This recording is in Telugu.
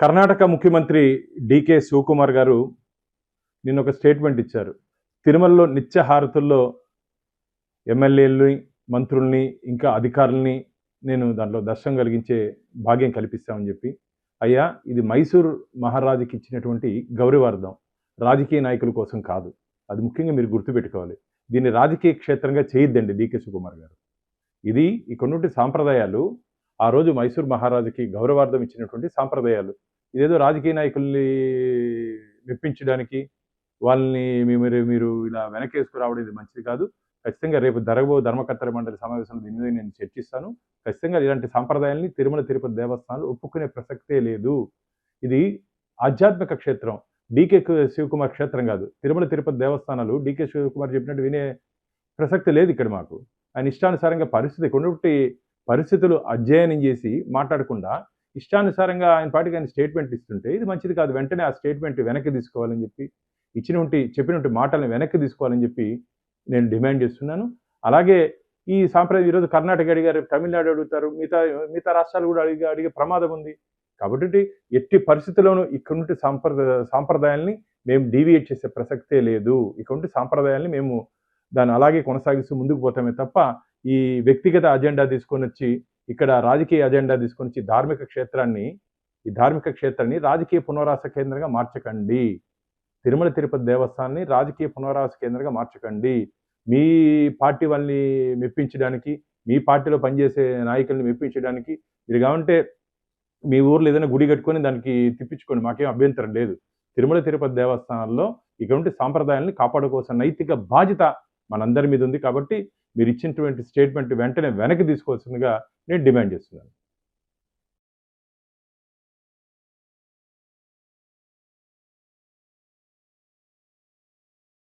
కర్ణాటక ముఖ్యమంత్రి డీకే శివకుమార్ గారు నిన్న ఒక స్టేట్మెంట్ ఇచ్చారు. తిరుమలలో నిత్యహారతుల్లో ఎమ్మెల్యేలని, మంత్రుల్ని, ఇంకా అధికారుల్ని నేను దాంట్లో దర్శనం కలిగించే భాగ్యం కల్పిస్తామని చెప్పి. అయ్యా, ఇది మైసూర్ మహారాజుకి ఇచ్చినటువంటి గౌరవార్థం, రాజకీయ నాయకుల కోసం కాదు. అది ముఖ్యంగా మీరు గుర్తుపెట్టుకోవాలి. దీన్ని రాజకీయ క్షేత్రంగా చేయొద్దండి డీకే శివకుమార్ గారు. ఇది ఇక్కడున్నటువంటి సాంప్రదాయాలు ఆ రోజు మైసూర్ మహారాజుకి గౌరవార్థం ఇచ్చినటువంటి సాంప్రదాయాలు. ఇదేదో రాజకీయ నాయకుల్ని మెప్పించడానికి, వాళ్ళని మీరు ఇలా వెనకేసుకురావడం ఇది మంచిది కాదు. ఖచ్చితంగా రేపు జరగబో ధర్మకర్తల మండలి సమావేశంలో దీని మీద నేను చర్చిస్తాను. ఖచ్చితంగా ఇలాంటి సాంప్రదాయాల్ని తిరుమల తిరుపతి దేవస్థానాలు ఒప్పుకునే ప్రసక్తే లేదు. ఇది ఆధ్యాత్మిక క్షేత్రం. డీకే శివకుమార్ క్షేత్రం కాదు. తిరుమల తిరుపతి దేవస్థానాలు డీకే శివకుమార్ చెప్పినట్టు వినే ప్రసక్తి లేదు ఇక్కడ మాకు. ఆయన ఇష్టానుసారంగా ఉన్నటువంటి పరిస్థితులు అధ్యయనం చేసి మాట్లాడకుండా ఇష్టానుసారంగా ఆయన పాటికి ఆయన స్టేట్మెంట్ ఇస్తుంటే ఇది మంచిది కాదు. వెంటనే ఆ స్టేట్మెంట్ వెనక్కి తీసుకోవాలని చెప్పి, చెప్పినటువంటి మాటలను వెనక్కి తీసుకోవాలని చెప్పి నేను డిమాండ్ చేస్తున్నాను. అలాగే ఈ సాంప్రదాయం ఈరోజు కర్ణాటక అడిగారు, తమిళనాడు అడుగుతారు, మిగతా రాష్ట్రాలు కూడా అడిగే ప్రమాదం ఉంది. కాబట్టి ఎట్టి పరిస్థితుల్లోనూ ఇక్కడుంటి సాంప్రదాయాల్ని మేము డీవియేట్ చేసే ప్రసక్తే లేదు. ఇక్కడుంటి సాంప్రదాయాల్ని మేము దాన్ని అలాగే కొనసాగిస్తూ ముందుకు పోతామే తప్ప ఈ వ్యక్తిగత అజెండా తీసుకొని వచ్చి, ఇక్కడ రాజకీయ అజెండా తీసుకొని వచ్చి ఈ ధార్మిక క్షేత్రాన్ని రాజకీయ పునరావాస కేంద్రంగా మార్చకండి. తిరుమల తిరుపతి దేవస్థానాన్ని రాజకీయ పునరావాస కేంద్రంగా మార్చకండి. మీ పార్టీ వాళ్ళని మెప్పించడానికి, మీ పార్టీలో పనిచేసే నాయకుల్ని మెప్పించడానికి మీరు కావంటే మీ ఊర్లో ఏదైనా గుడి కట్టుకొని దానికి తిప్పించుకోండి, మాకేం అభ్యంతరం లేదు. తిరుమల తిరుపతి దేవస్థానాల్లో ఇటువంటి సాంప్రదాయాల్ని కాపాడుకోవాల్సిన నైతిక బాధ్యత మనందరి మీద ఉంది. కాబట్టి మీరు ఇచ్చినటువంటి స్టేట్మెంట్ వెంటనే వెనక్కి తీసుకోవాల్సిందిగా నేను డిమాండ్ చేస్తున్నాను.